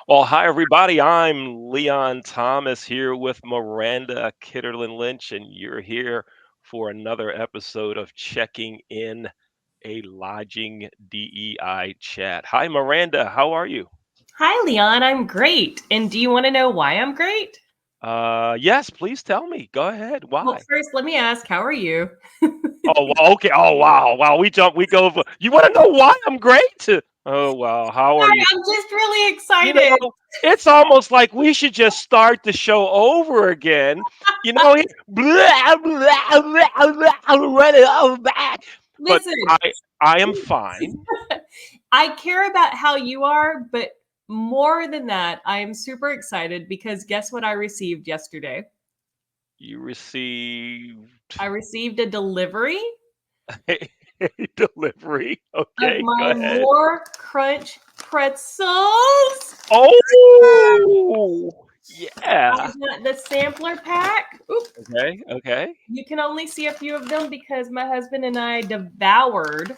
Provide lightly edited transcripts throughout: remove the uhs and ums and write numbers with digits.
Well, hi everybody. I'm Leon Thomas here with Miranda Kitterlin Lynch, and you're here for another episode of Checking In, a Lodging DEI chat. Hi, Miranda. How are you? Hi, Leon. I'm great. And do you want to know why I'm great? Yes, please tell me. Go ahead. Well, Why? first, let me ask, how are you? Oh, well, okay. Oh, wow. Wow. We go. You want to know why I'm great? Oh, wow. How are Sorry, you? I'm just really You excited. know, it's almost like we should just start the show over again. Blah, blah, blah, blah, run it all back. But Listen, I am fine. I care about how you are, but more than that, I am super excited because guess what I received yesterday? You received I received a delivery a delivery. of Okay, go my ahead. More Crunch pretzels. Oh, yeah. I got the sampler pack. Oop. Okay, okay. You can only see a few of them because my husband and I devoured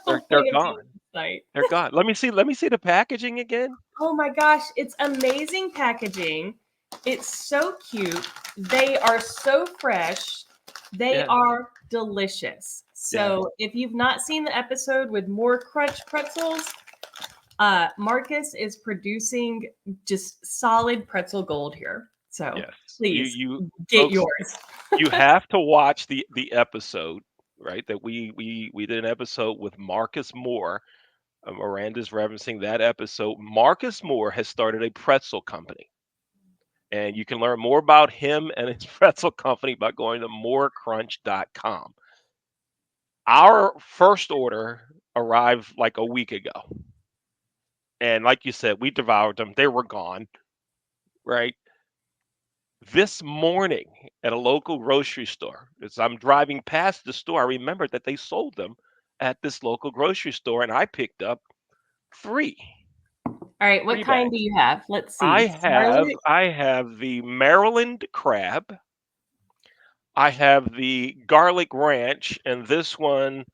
They're one they're of these gone. night. They're gone. Let me see the packaging again. Oh my gosh, it's amazing packaging. It's so cute. They are so fresh. They Yeah, are delicious. yeah. So if you've not seen the episode with More Crunch pretzels, Marcus is producing just solid pretzel gold here. So Yes. You please you get folks, yours. you have to watch the episode, right? That we did an episode with Marcus Moore. Miranda's referencing that episode. Marcus Moore has started a pretzel company, and you can learn more about him and his pretzel company by going to morecrunch.com. Our first order arrived like a week ago, and like you said, we devoured them. They were gone, right? This morning at a local grocery store, as I'm driving past the store, I remembered that they sold them at this local grocery store, and I picked up three, All right, what three kind do bags. you have? Let's I see. have Scarlet. I have the Maryland crab, I have the garlic ranch, and this one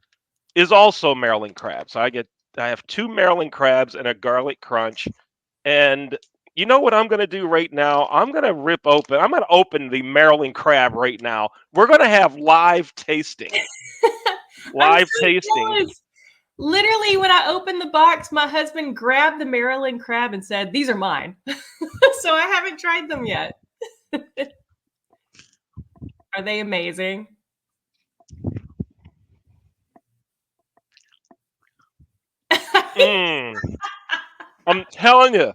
is also Maryland crab. So I have two Maryland crabs and a garlic crunch. And you know what I'm going to do right now? I'm going to open the Maryland crab right now. We're going to have live tasting. I'm Live so tasting. jealous. Literally, when I opened the box, my husband grabbed the Maryland crab and said, "These are mine." So I haven't tried them yet. Are they amazing? Mm, I'm telling you,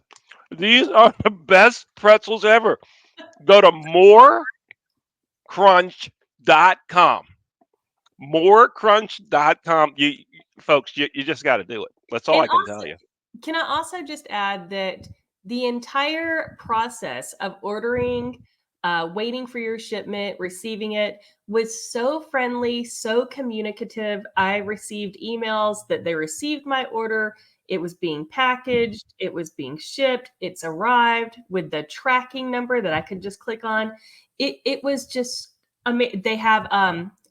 these are the best pretzels ever. Go to morecrunch.com. Morecrunch.com. You just got to do it. That's all And I can tell you. can I also just add that the entire process of ordering, waiting for your shipment, receiving it was so friendly, so communicative. I received emails that they received my order. It was being packaged, it was being shipped, it's arrived with the tracking number that I could just click on. It was just they have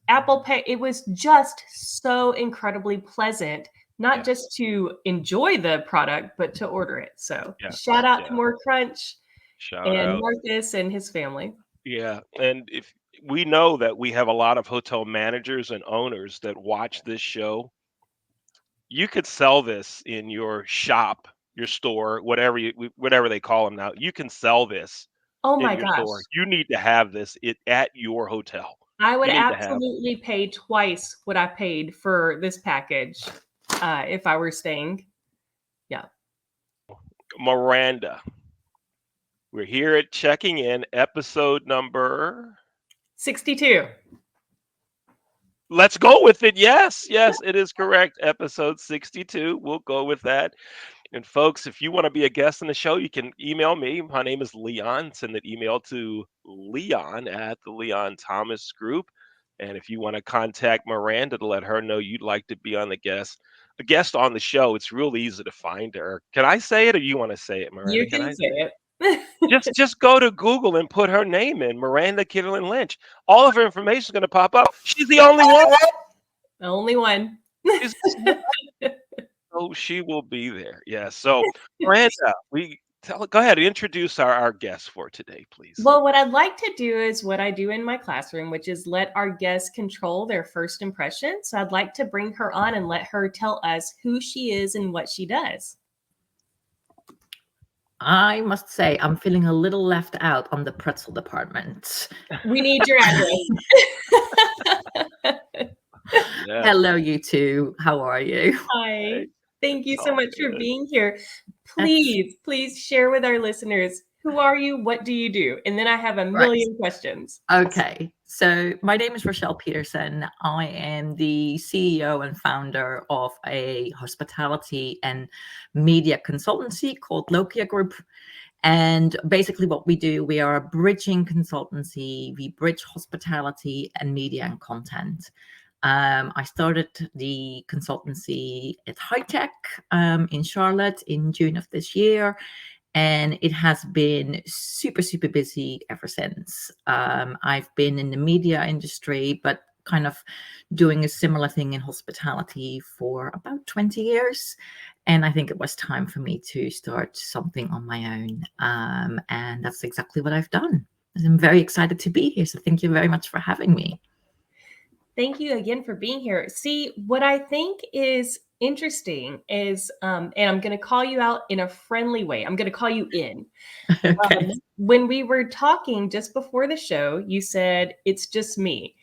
Apple Pay. It was just so incredibly pleasant not Yes. just to enjoy the product, but to order it. So Yes. shout out to Yeah. More Crunch Shout and out. Marcus and his family. Yeah. And if we know that we have a lot of hotel managers and owners that watch this show, you could sell this in your shop, your store, whatever they call them now. You can sell this Oh in my your gosh. store. You need to have this at your hotel. I would You need to have absolutely pay twice what I paid for this package if I were staying. Yeah. Miranda. We're here at checking in episode number. 62. Let's go with it. Yes, yes, it is correct. Episode 62. We'll go with that. And folks, if you want to be a guest on the show, you can email me. My name is Leon. Send an email to Leon at the Leon Thomas Group. And if you want to contact Miranda to let her know you'd like to be on a guest on the show, it's real easy to find her. Can I say it or you want to say it, Miranda? You Can can I say say it? it. Just go to Google and put her name in, Miranda Kitterlin Lynch. All of her information is going to pop up. She's the only one. The only one. She's the So she will be there. Yeah. So, Miranda, go ahead and introduce our guest for today, please. Well, what I'd like to do is what I do in my classroom, which is let our guests control their first impression. So I'd like to bring her on and let her tell us who she is and what she does. I must say, I'm feeling a little left out on the pretzel department. We need your address. Yeah. Hello, you two. How are you? Hi. Hey, Thank you it's so all much for good. being here. That's Please share with our listeners, who are you? What do you do? And then I have a right. million questions. Okay. So, my name is Rachel Peterson. I am the CEO and founder of a hospitality and media consultancy called Lokia Group. And basically, what we do, we are a bridging consultancy. We bridge hospitality and media and content. I started the consultancy at High Tech in Charlotte in June of this year, and it has been super, super busy ever since. I've been in the media industry, but kind of doing a similar thing in hospitality for about 20 years. And I think it was time for me to start something on my own. And that's exactly what I've done. I'm very excited to be here. So thank you very much for having me. Thank you again for being here. See, what I think is interesting is, and I'm going to call you out in a friendly way. I'm going to call you in. Okay. When we were talking just before the show, you said, it's just me.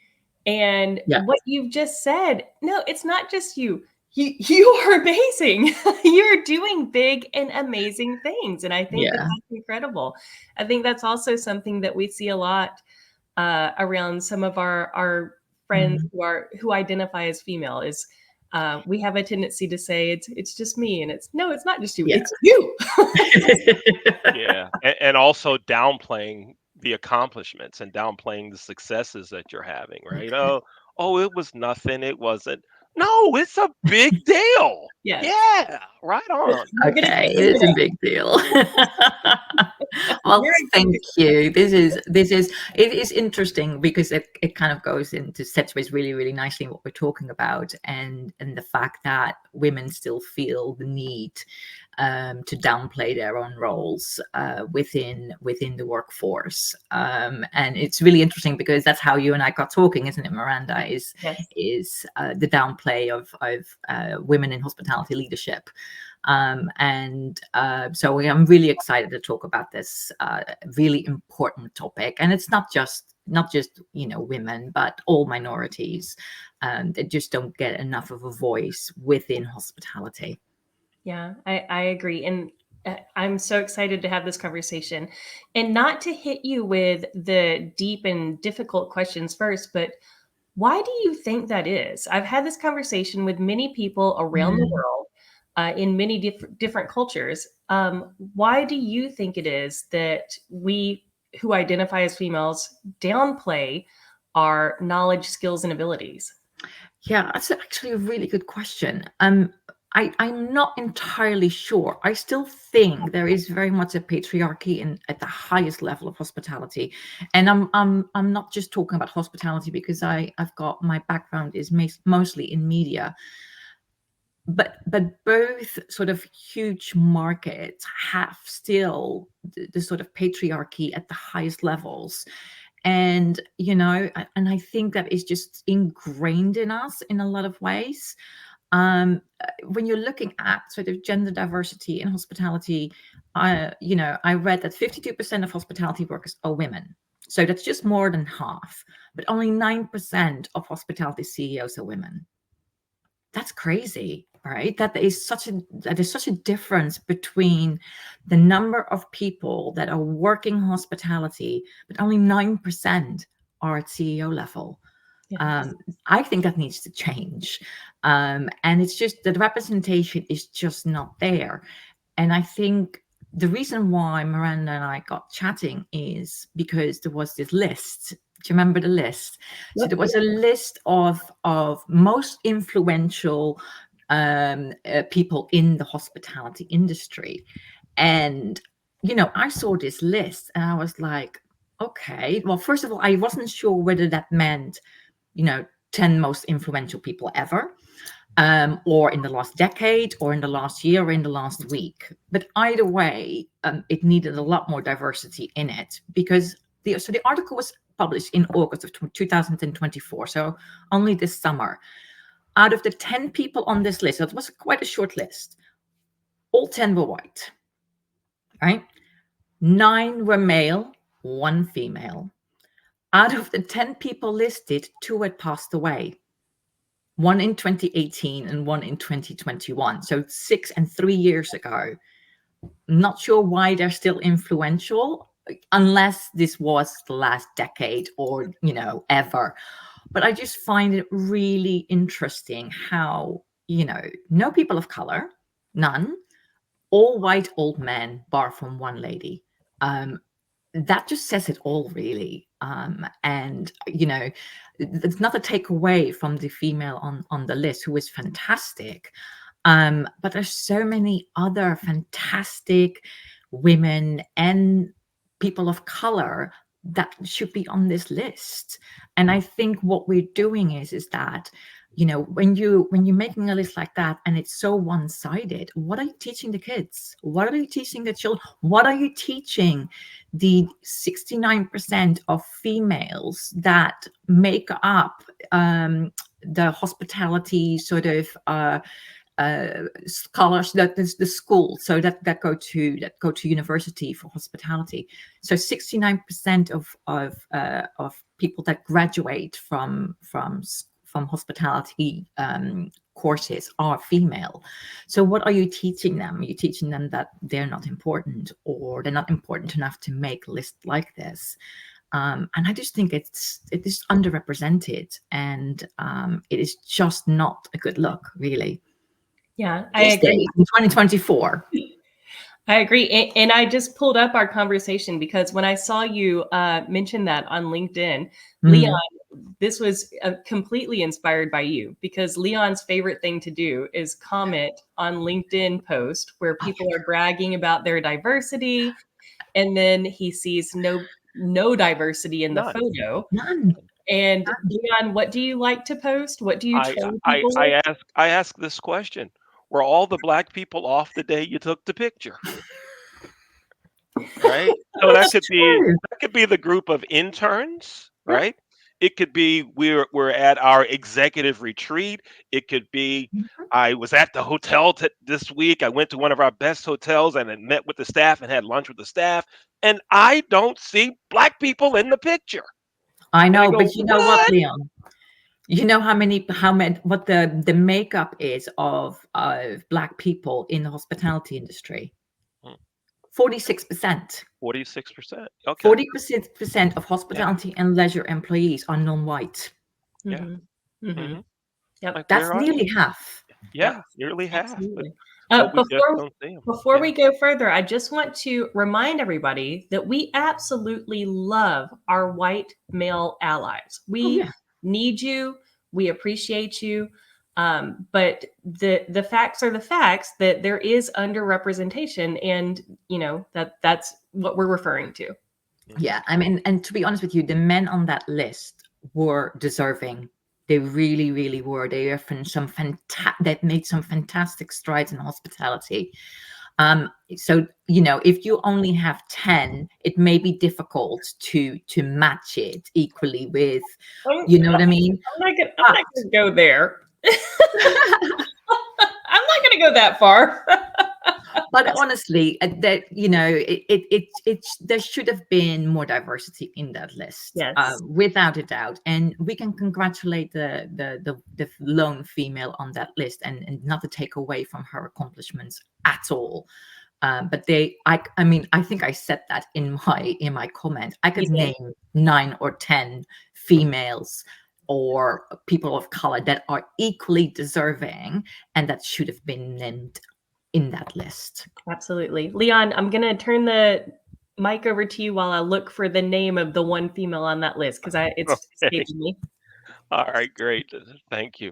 And Yeah. what you've just said, no, it's not just you. You are amazing. You're doing big and amazing things. And I think that Yeah. that's incredible. I think that's also something that we see a lot around some of our friends Mhm. who identify as female is we have a tendency to say it's just me, and it's no, it's not just you, Yeah. it's you. Yeah. And also downplaying the accomplishments and downplaying the successes that you're having, right? Oh, it was nothing. It wasn't. No, it's a big deal. Yes, Yeah. Right on. we're gonna Okay, get it you is a today. big deal. Well, You're a good thank you. This is it is interesting because it kind of goes into segues really, really nicely in what we're talking about, and the fact that women still feel the need to downplay their own roles within the workforce. And it's really interesting because that's how you and I got talking, isn't it, Miranda? yes. Is the downplay of women in hospitality leadership. So I'm really excited to talk about this really important topic, and it's not just women, but all minorities that just don't get enough of a voice within hospitality. Yeah, I agree. And I'm so excited to have this conversation and not to hit you with the deep and difficult questions first, but why do you think that is? I've had this conversation with many people around the Mm. world in many different cultures. Why do you think it is that we who identify as females downplay our knowledge, skills, and abilities? Yeah, that's actually a really good question. I'm not entirely sure. I still think there is very much a patriarchy at the highest level of hospitality, and I'm not just talking about hospitality because I've got my background is mostly in media, but both sort of huge markets have still the sort of patriarchy at the highest levels. And and I think that is just ingrained in us in a lot of ways. When you're looking at sort of gender diversity in hospitality, I read that 52% of hospitality workers are women, so that's just more than half, but only 9% of hospitality CEOs are women. That's crazy, right? That is such a difference between the number of people that are working hospitality, but only 9% are at CEO level. Yes. I think that needs to change. And it's just that representation is just not there. And I think the reason why Miranda and I got chatting is because there was this list. Do you remember the list? So Yep. there was a list of most influential people in the hospitality industry, and I saw this list and I was like, okay. Well, first of all, I wasn't sure whether that meant 10 most influential people ever. or in the last decade, or in the last year, or in the last week. But either way, it needed a lot more diversity in it, because the article was published in August of 2024, so only this summer. Out of the 10 people on this list, it was quite a short list, all 10 were white, right? 9 were male, 1 female. Out of the 10 people listed, 2 had passed away. 1 in 2018 and 1 in 2021. So 6 and 3 years ago. Not sure why they're still influential, unless this was the last decade or, ever. But I just find it really interesting how, no people of color, none, all white old men, bar from one lady. That just says it all, really. And it's not a takeaway from the female on the list, who is fantastic, but there's so many other fantastic women and people of color that should be on this list. And I think what we're doing is that, when you're making a list like that and it's so one-sided, what are you teaching the kids? What are you teaching the children? What are you teaching the 69% of females that make up the hospitality sort of scholars, that is the school, so that go to university for hospitality. So 69% of people that graduate from hospitality courses are female. So what are you teaching them? Are you teaching them that they're not important, or they're not important enough to make a list like this? And I just think it is underrepresented, and it is just not a good look, really. Yeah, I agree. In 2024. I agree. And I just pulled up our conversation because when I saw you mention that on LinkedIn, Leon, this was completely inspired by you, because Leon's favorite thing to do is comment on LinkedIn post where people are bragging about their diversity, and then he sees no diversity in the None. photo. None. And Leon, what do you like to post? What do you train people with? I ask this question: were all the black people off the day you took the picture? Right. So that could be the group of interns, right? It could be we're at our executive retreat. It could be I was at the hotel this week. I went to one of our best hotels and then met with the staff and had lunch with the staff, and I don't see black people in the picture. I And I know, go, but you know what, what? Leon? You know what the makeup is of black people in the hospitality industry? 46%. 46%. Okay. 40% of Yeah. hospitality and leisure employees are non-white. Yeah. Mm-hmm. Mm-hmm. Yep. Like, That's where are nearly they? half. Yeah, Yep. nearly half. Absolutely. But we just don't see them. Before Yeah. we go further, I just want to remind everybody that we absolutely love our white male allies. We need you. We appreciate you. But the facts are the facts, that there is underrepresentation, and that's what we're referring to. Yeah, I mean, and to be honest with you, the men on that list were deserving. They really, really were. They have that made some fantastic strides in hospitality. So if you only have 10, it may be difficult to match it equally with, you know what I mean? I'm not gonna go there. I'm not gonna go that far. But honestly, that there should have been more diversity in that list, yes, without a doubt. And we can congratulate the lone female on that list, and not to take away from her accomplishments at all. But I mean, I think I said that in my comment. I could name 9 or 10 females or people of color that are equally deserving and that should have been named in that list. Absolutely. Leon, I'm going to turn the mic over to you while I look for the name of the one female on that list, because it's escaping me. All right, great. Thank you.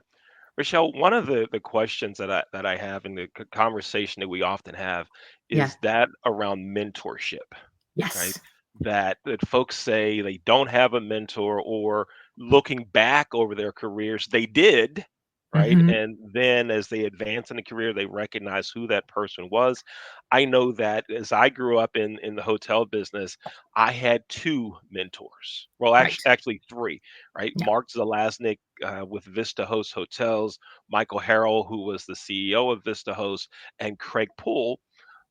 Rochelle, one of the questions that I have in the conversation that we often have is that around mentorship, right? Yes. That folks say they don't have a mentor, or looking back over their careers, they did, right? Hmm. And then as they advance in the career, they recognize who that person was. I know that as I grew up in the hotel business, I had two mentors. Well, Right. actually three, right? Yeah. Mark Zelaznik with Vista Host Hotels, Michael Harrell, who was the CEO of Vista Host, and Craig Poole,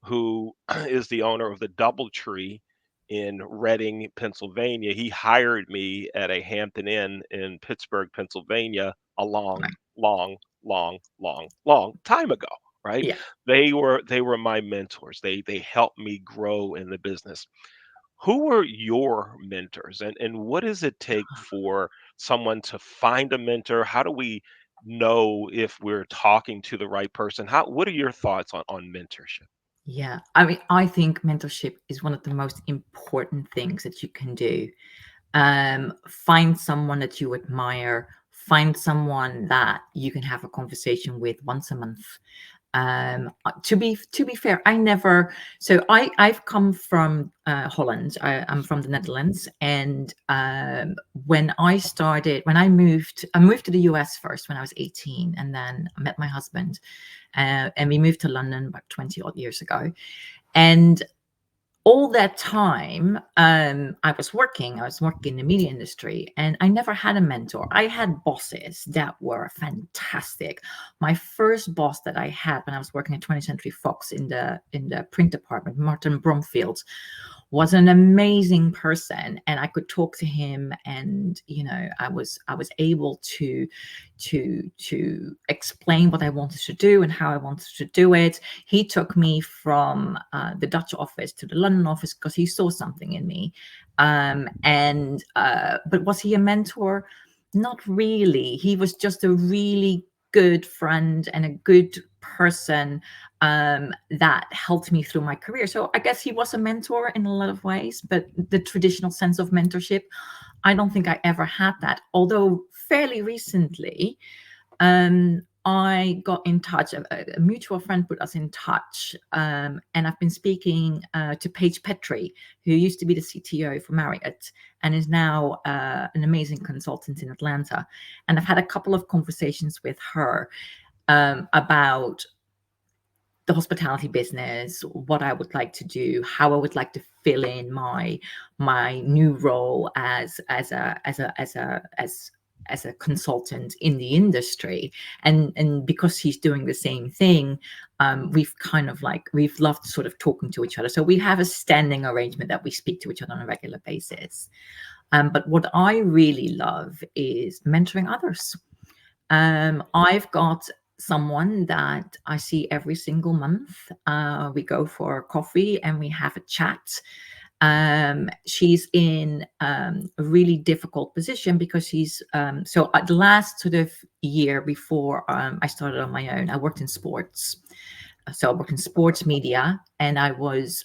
who is the owner of the DoubleTree in Reading, Pennsylvania. He hired me at a Hampton Inn in Pittsburgh, Pennsylvania, a long, Right. long, long, long, long time ago. Right? Yeah. They were my mentors. They helped me grow in the business. Who were your mentors, and what does it take for someone to find a mentor? How do we know if we're talking to the right person? What are your thoughts on mentorship? Yeah. I mean, I think mentorship is one of the most important things that you can do. Find someone that you admire, find someone that you can have a conversation with once a month. To be fair, I never. So I've come from Holland. I'm from the Netherlands, and when I moved to the US first when I was 18, and then I met my husband, and we moved to London about 20 odd years ago. And all that time, I was working in the media industry, and I never had a mentor. I had bosses that were fantastic. My first boss that I had when I was working at 20th Century Fox in the print department, Martin Bromfield, was an amazing person, and I could talk to him, and I was able to explain what I wanted to do and how I wanted to do it. He took me from the Dutch office to the London office because he saw something in me. And But was he a mentor? Not really. He was just a really good friend and a good person that helped me through my career. So I guess he was a mentor in a lot of ways, but the traditional sense of mentorship, I don't think I ever had that. Although fairly recently, I got in touch. A mutual friend put us in touch, and I've been speaking to Paige Petrie, who used to be the CTO for Marriott and is now an amazing consultant in Atlanta. And I've had a couple of conversations with her about the hospitality business, what I would like to do, how I would like to fill in my new role as a consultant in the industry. And because he's doing the same thing, we've loved sort of talking to each other. So we have a standing arrangement that we speak to each other on a regular basis. But what I really love is mentoring others. I've got someone that I see every single month. We go for coffee and we have a chat. She's in a really difficult position because so the last sort of year before I started on my own, I worked in sports. So I worked in sports media, and I was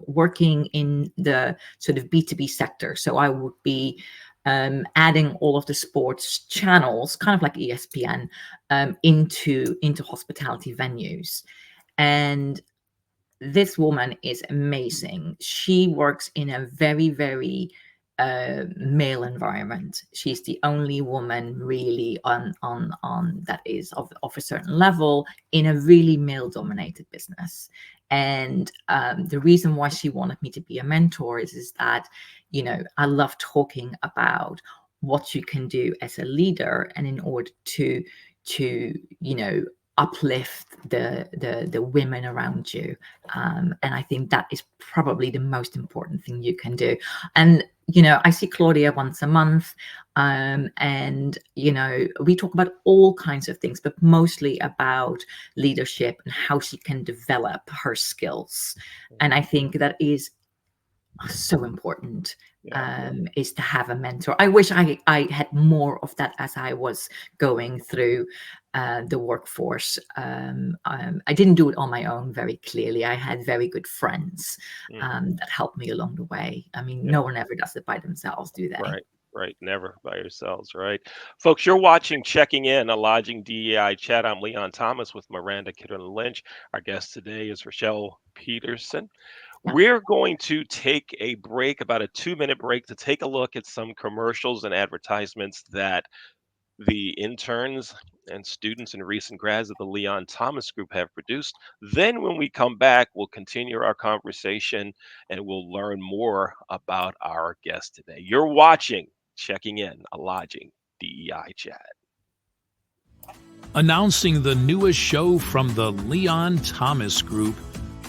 working in the sort of B2B sector. So I would be adding all of the sports channels, kind of like ESPN, into hospitality venues. And this woman is amazing. She works in a very, very male environment. She's the only woman really on that is of a certain level in a really male dominated business. And the reason why she wanted me to be a mentor is that, I love talking about what you can do as a leader, and in order to uplift the women around you. And I think that is probably the most important thing you can do. And I see Claudia once a month, and we talk about all kinds of things, but mostly about leadership and how she can develop her skills. And I think that is so important, Yeah. is to have a mentor. I wish I had more of that as I was going through the workforce. I didn't do it on my own, very clearly. I had very good friends Hmm. that helped me along the way. I mean, no Yeah. one ever does it by themselves, do they? Right. Right. Never by yourselves. Right. Folks, you're watching Checking In, a Lodging DEI chat. I'm Leon Thomas with Miranda Kidder Lynch. Our guest today is Rachel Peterson. Yeah. We're going to take a break, about a 2-minute break, to take a look at some commercials and advertisements that the interns and students and recent grads of the Leon Thomas Group have produced. Then, when we come back, we'll continue our conversation and we'll learn more about our guest today. You're watching, checking in, a lodging DEI chat. Announcing the newest show from the Leon Thomas Group,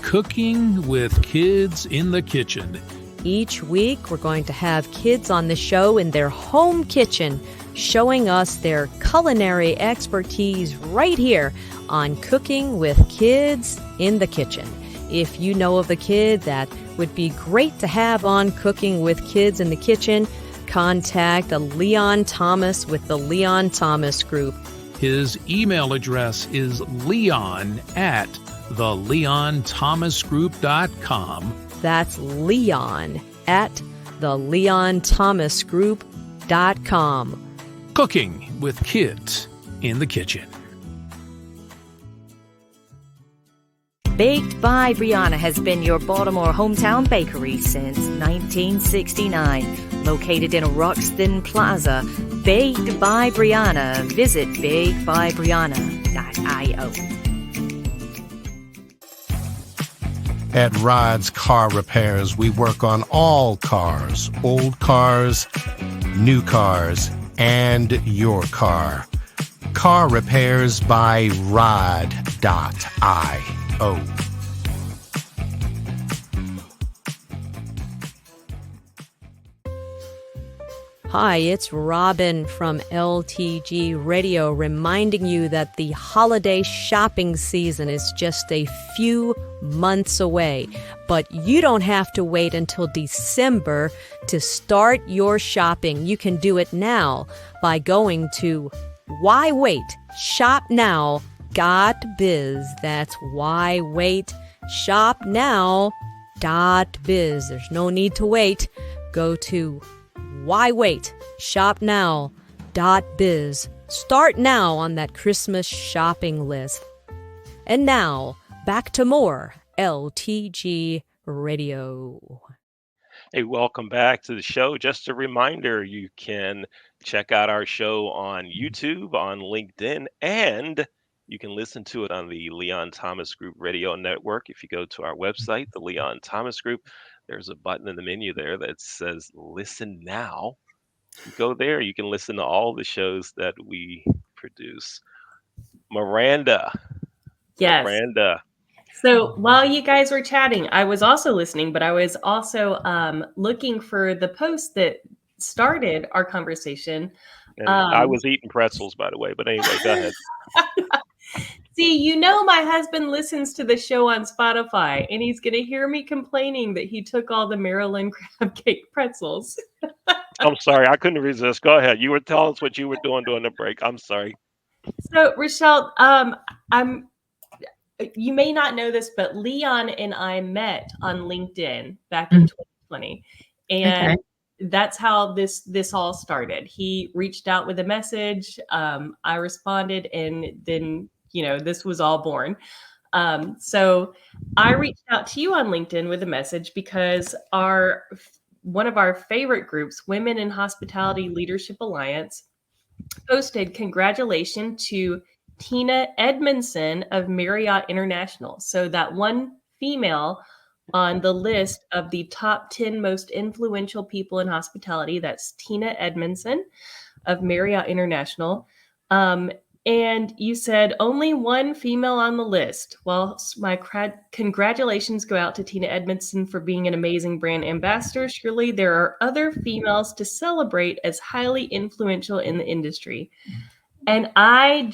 Cooking with Kids in the Kitchen. Each week, we're going to have kids on the show in their home kitchen, showing us their culinary expertise right here on Cooking with Kids in the Kitchen. If you know of a kid that would be great to have on Cooking with Kids in the Kitchen, contact Leon Thomas with the Leon Thomas Group. His email address is leon@theleonthomasgroup.com. That's leon@theleonthomasgroup.com. Cooking with Kids in the Kitchen. Baked by Brianna has been your Baltimore hometown bakery since 1969. Located in Roxton Plaza, Baked by Brianna. Visit bakedbybrianna.io. At Rod's Car Repairs, we work on all cars, old cars, new cars, and your car. Car Repairs by Rod.io. Hi, it's Robin from LTG Radio reminding you that the holiday shopping season is just a few months away. But you don't have to wait until December to start your shopping. You can do it now by going to whywait.shopnow.biz. That's whywait.shopnow.biz. There's no need to wait. Go to whywait.shopnow.biz. Start now on that Christmas shopping list. And now, back to more LTG Radio. Hey, welcome back to the show. Just a reminder, you can check out our show on YouTube, on LinkedIn, and you can listen to it on the Leon Thomas Group Radio Network. If you go to our website, the Leon Thomas Group, there's a button in the menu there that says Listen Now. You go there, you can listen to all the shows that we produce. Miranda. Yes. Miranda. So while you guys were chatting, I was also listening, but I was also looking for the post that started our conversation. And I was eating pretzels, by the way, but anyway, go ahead. See, you know, my husband listens to the show on Spotify, and he's going to hear me complaining that he took all the Maryland crab cake pretzels. I'm sorry, I couldn't resist. Go ahead. You were telling us what you were doing during the break. I'm sorry. So, Rachel, you may not know this, but Leon and I met on LinkedIn back in 2020, and that's how this all started. He reached out with a message. I responded, and then this was all born. So I reached out to you on LinkedIn with a message because one of our favorite groups, Women in Hospitality Leadership Alliance, posted congratulations to Tina Edmondson of Marriott International. So that one female on the list of the top 10 most influential people in hospitality, that's Tina Edmondson of Marriott International. And you said only one female on the list. Well, my congratulations go out to Tina Edmondson for being an amazing brand ambassador. Surely there are other females to celebrate as highly influential in the industry. And I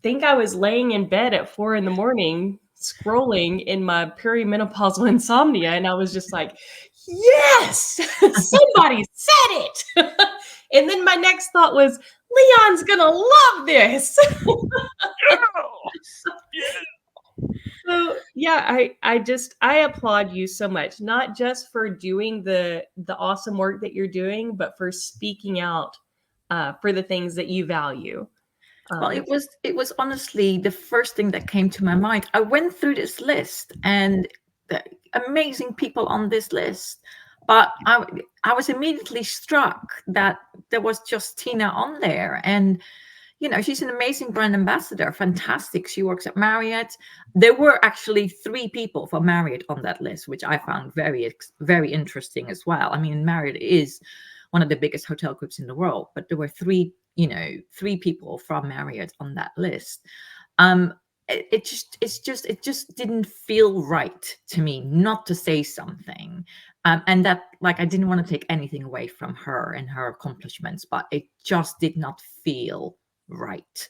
think I was laying in bed at 4 a.m. scrolling in my perimenopausal insomnia. And I was just like, yes, somebody said it. And then my next thought was, Leon's going to love this. So yeah, I applaud you so much, not just for doing the awesome work that you're doing, but for speaking out for the things that you value. Well, it was honestly the first thing that came to my mind. I went through this list and the amazing people on this list, but I was immediately struck that just Tina on there. And she's an amazing brand ambassador, fantastic. She works at Marriott. There were actually 3 people from Marriott on that list, which I found very interesting as well. I mean, Marriott is one of the biggest hotel groups in the world, but there were 3 people from Marriott on that list. It just didn't feel right to me not to say something. And that, like, I didn't want to take anything away from her and her accomplishments, but it just did not feel right.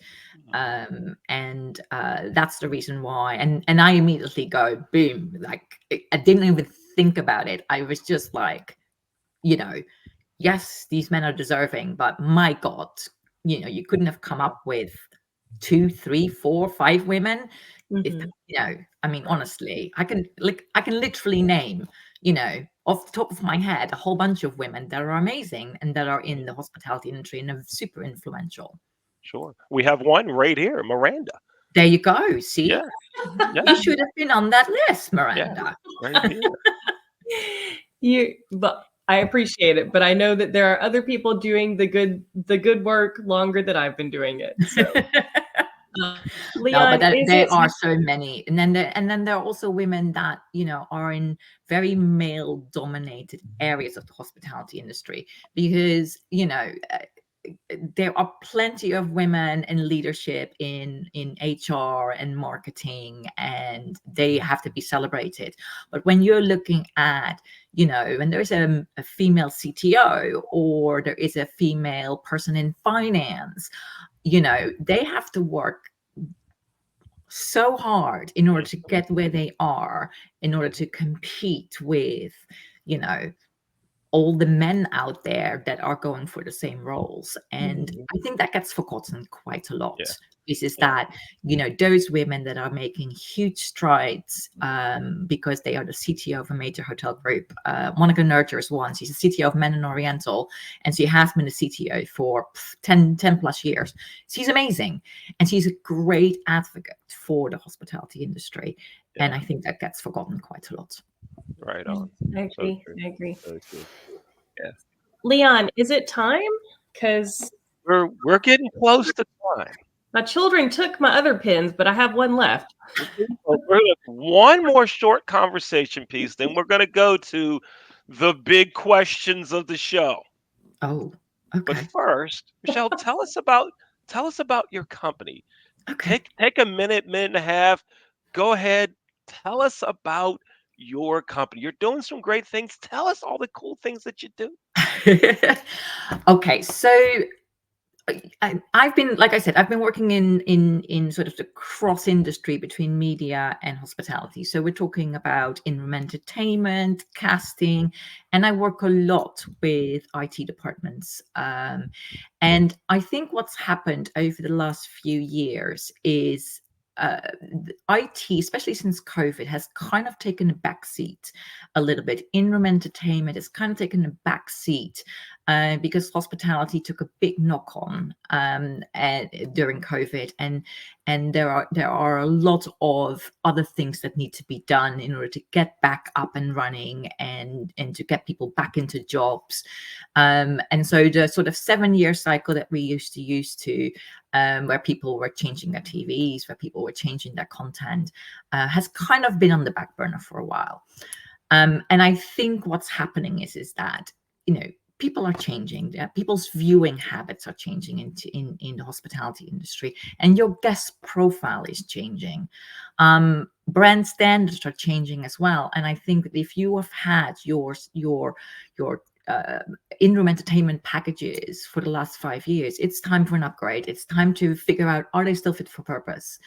And that's the reason why. And I immediately go, boom, like I didn't even think about it. I was just like, yes, these men are deserving, but my God, you couldn't have come up with 2, 3, 4, 5 women. Mhm. I mean, honestly, I can literally name, off the top of my head, a whole bunch of women that are amazing and that are in the hospitality industry and are super influential. Sure. We have one right here, Miranda. There you go. See, Yeah. Yeah. you should have been on that list, Yeah. Miranda. Right here. But I appreciate it, but I know that there are other people doing the good work longer than I've been doing it. So, No, Leon, but is there it are so many, and then there are also women that are in very male-dominated areas of the hospitality industry, because there are plenty of women in leadership in HR and marketing, and they have to be celebrated. But when you're looking at, when there's a female CTO or there is a female person in finance, they have to work so hard in order to get where they are, in order to compete with, all the men out there that are going for the same roles. And I think that gets forgotten quite a lot. Yeah. Is that, those women that are making huge strides because they are the CTO of a major hotel group. Monica Nurture is one. She's the CTO of Menon Oriental, and she has been the CTO for 10 plus years. She's amazing. And she's a great advocate for the hospitality industry. Yeah. And I think that gets forgotten quite a lot. Right on. I agree. I agree. So true. Yeah. Leon, is it time? Because We're getting close to time. my children took my other pins, but I have one left. We're one more short conversation piece, then we're going to go to the big questions of the show. Oh, But okay. first, Michelle, tell us about your company. Okay. Take a minute and a half. Go ahead. Tell us about your company. You're doing some great things. Tell us all the cool things that you do. Okay, so I've been, like I said, I've been working in sort of the cross industry between media and hospitality. So we're talking about in-room entertainment, casting, and I work a lot with IT departments. And I think what's happened over the last few years is IT, especially since COVID, has kind of taken a back seat a little bit. In-room entertainment has kind of taken a back seat because hospitality took a big knock on during COVID, and there are a lot of other things that need to be done in order to get back up and running and to get people back into jobs. And so the sort of 7-year cycle that we used to where people were changing their TVs, where people were changing their content, has kind of been on the back burner for a while. And I think what's happening is that, people are changing. People's viewing habits are changing in the hospitality industry, and your guest profile is changing. Brand standards are changing as well. And I think that if you have had your in-room entertainment packages for the last 5 years, it's time for an upgrade. It's time to figure out, are they still fit for purpose?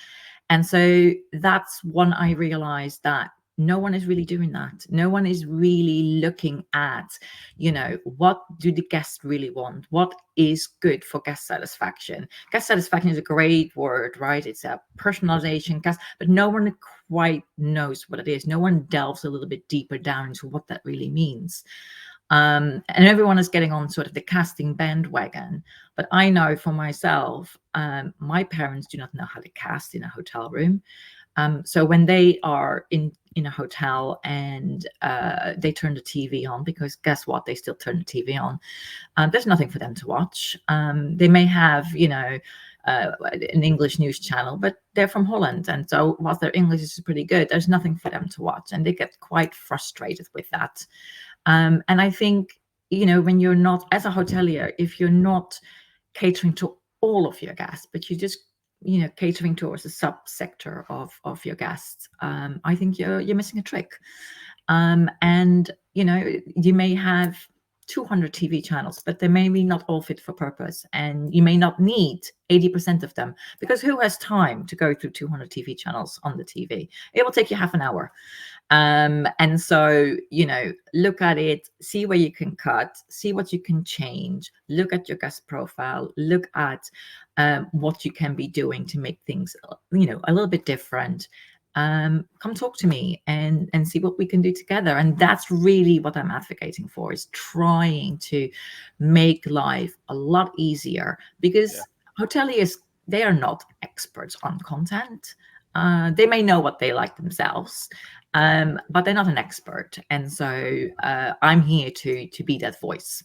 And so that's when I realized that no one is really doing that. No one is really looking at, what do the guests really want? What is good for guest satisfaction? Guest satisfaction is a great word, right? It's a personalization, but no one quite knows what it is. No one delves a little bit deeper down into what that really means. And everyone is getting on sort of the casting bandwagon. But I know for myself, my parents do not know how to cast in a hotel room. So when they are in a hotel and they turn the TV on, because guess what? They still turn the TV on. There's nothing for them to watch. They may have, an English news channel, but they're from Holland. And so whilst their English is pretty good, there's nothing for them to watch. And they get quite frustrated with that. And I think, when you're not, as a hotelier, if you're not catering to all of your guests, but you just catering towards a subsector of your guests, I think you're missing a trick. And you may have 200 TV channels, but they may be not all fit for purpose, and you may not need 80% of them, because who has time to go through 200 TV channels on the TV? It will take you half an hour. And so, look at it, see where you can cut, see what you can change, look at your guest profile, look at what you can be doing to make things, a little bit different. Come talk to me and see what we can do together. And that's really what I'm advocating for, is trying to make life a lot easier, because hoteliers, they are not experts on content. They may know what they like themselves, but they're not an expert. And so I'm here to be that voice.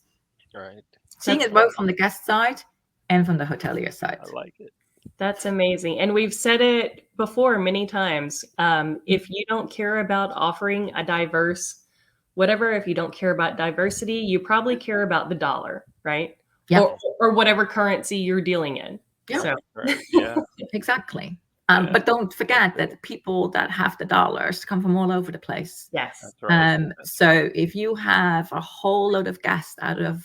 Right. Seeing it both from the guest side and from the hotelier side. I like it. That's amazing. And we've said it before many times. If you don't care about offering a diverse, whatever, if you don't care about diversity, you probably care about the dollar, right? Yeah. Or whatever currency you're dealing in. Yeah. So. Right. Yeah. Exactly. But don't forget that people that have the dollars come from all over the place. Yes. That's right. So if you have a whole load of guests out of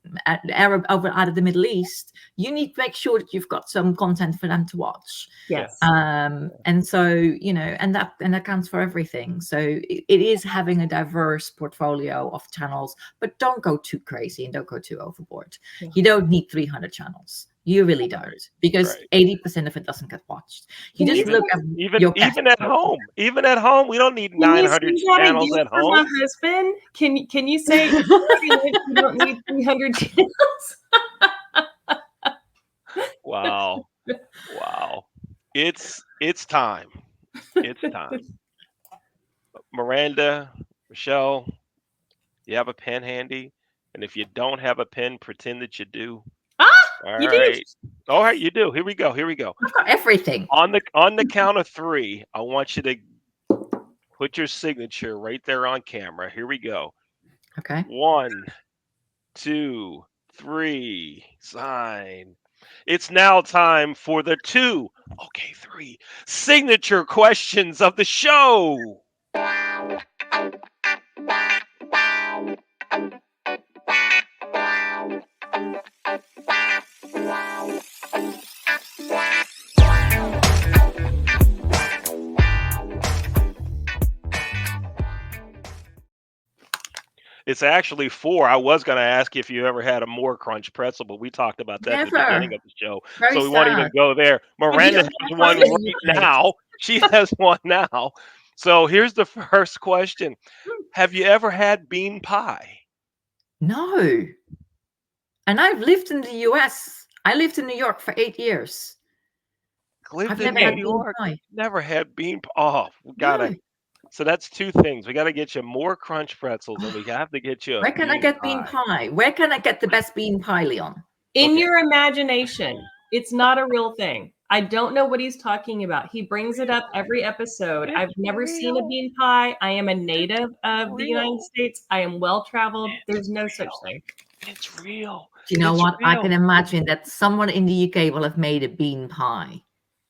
the Middle East, you need to make sure that you've got some content for them to watch. Yes. And so, and that counts for everything. So it is having a diverse portfolio of channels, but don't go too crazy and don't go too overboard. Yeah. You don't need 300 channels. You really don't, because 80% of it doesn't get watched. You just look at even at home. Even at home, we don't need 900 channels at home. My husband, can you say you don't need 300 channels? Wow. It's time. It's time. Miranda, Michelle, you have a pen handy, and if you don't have a pen, pretend that you do. All right. All right, you do. Here we go. I've got everything. On the count of 3, I want you to put your signature right there on camera. Here we go. Okay. 1, 2, 3. Sign. It's now time for the 3 signature questions of the show. It's actually 4. I was going to ask you if you ever had a more crunch pretzel, but we talked about that at the beginning of the show. So we won't even go there. Miranda has one right now. She has one now. So here's the first question. Have you ever had bean pie? No. And I've lived in the US. I lived in New York for 8 years. I've never had bean pie. Never had bean pie. Oh, we got to. So that's 2 things. We got to get you more crunch pretzels, and we have to get you. Where can I get bean pie? Where can I get the best bean pie, Leon? In your imagination. It's not a real thing. I don't know what he's talking about. He brings it up every episode. I've never seen a bean pie. I am a native of the United States. I am well traveled. There's no such thing. It's real. Do you know what? I can imagine that someone in the UK will have made a bean pie.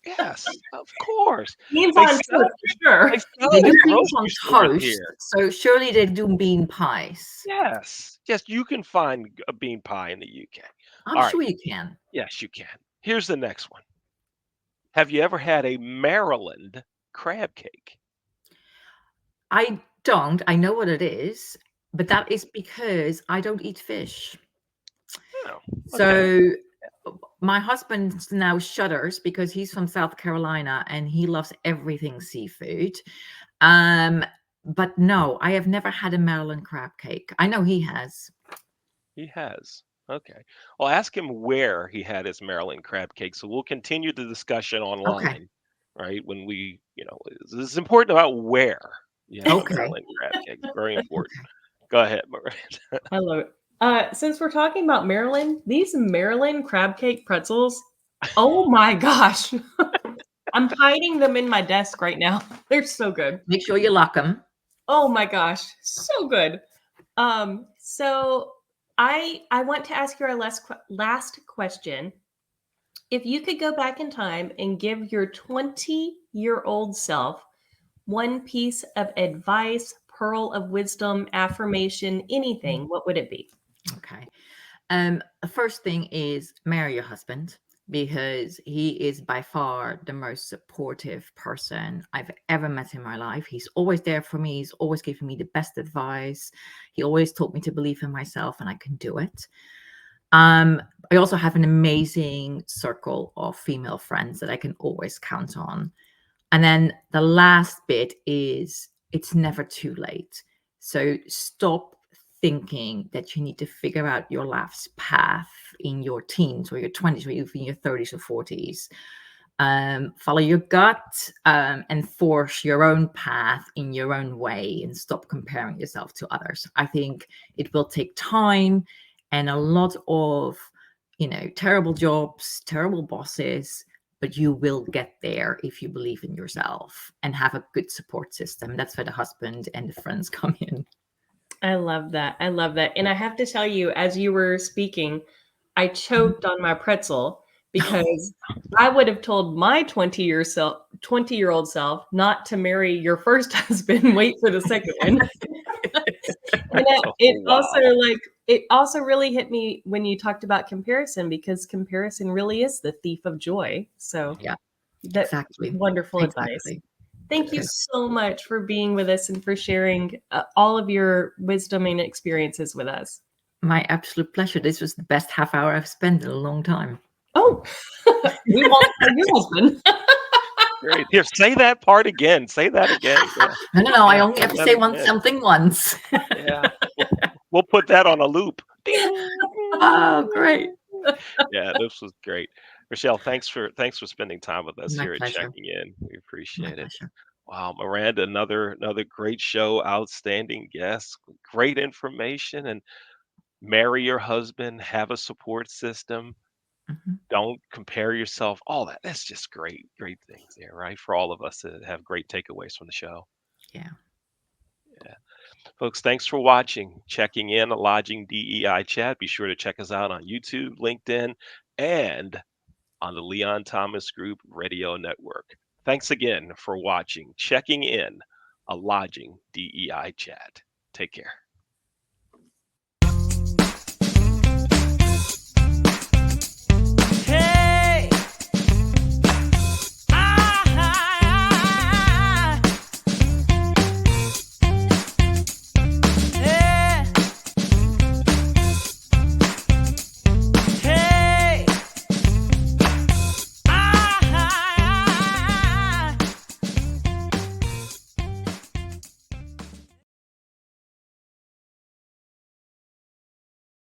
Yes, of course. Beans on toast, for sure. They do beans on toast, so surely they do bean pies. Yes, you can find a bean pie in the UK. I'm sure you can. Yes, you can. Here's the next one. Have you ever had a Maryland crab cake? I don't. I know what it is, but that is because I don't eat fish. Oh, okay. So my husband now shudders because he's from South Carolina and he loves everything seafood. But no, I have never had a Maryland crab cake. I know he has. He has. Okay. Well, ask him where he had his Maryland crab cake. So we'll continue the discussion online. right? When we, it's important about where you have a Okay. Maryland crab cake. Very important. Go ahead, Miranda. I love it. Since we're talking about Maryland, these Maryland crab cake pretzels, oh my gosh. I'm hiding them in my desk right now. They're so good. Make sure you lock them. Oh my gosh, so good. So I want to ask you our last question. If you could go back in time and give your 20-year-old self one piece of advice, pearl of wisdom, affirmation, anything, what would it be? Okay. The first thing is marry your husband, because he is by far the most supportive person I've ever met in my life. He's always there for me. He's always giving me the best advice. He always taught me to believe in myself and I can do it. I also have an amazing circle of female friends that I can always count on. And then the last bit is it's never too late. So stop thinking that you need to figure out your life's path in your teens or your 20s or even your 30s or 40s. Follow your gut, and force your own path in your own way and stop comparing yourself to others. I think it will take time and a lot of, terrible jobs, terrible bosses, but you will get there if you believe in yourself and have a good support system. That's where the husband and the friends come in. I love that. I love that. And I have to tell you, as you were speaking, I choked on my pretzel because I would have told my 20-year-old self not to marry your first husband, wait for the second one. And Wow. it also really hit me when you talked about comparison, because comparison really is the thief of joy. So Yeah, that exactly. wonderful advice. Exactly. Thank you Good. so much for being with us and for sharing all of your wisdom and experiences with us. My absolute pleasure. This was the best half hour I've spent in a long time. Oh, we won't tell your husband. Great. Here, say that part again. Say that again. Yeah. No. I Yeah. only have to Say say that again. something once. Yeah. We'll put that on a loop. Ding. Oh, great. Yeah, this was great. Rochelle, thanks for spending time with us My here at pleasure. Checking In. We My appreciate it. pleasure. Wow, Miranda, another great show, outstanding guest, great information, and marry your husband, have a support system, Mhm. don't compare yourself, all that. That's just great things there, right? For all of us to have great takeaways from the show. Yeah. Yeah. Folks, thanks for watching, checking in, a Lodging DEI chat. Be sure to check us out on YouTube, LinkedIn, and on the Leon Thomas Group Radio Network. Thanks again for watching, checking in, a Lodging DEI chat. Take care.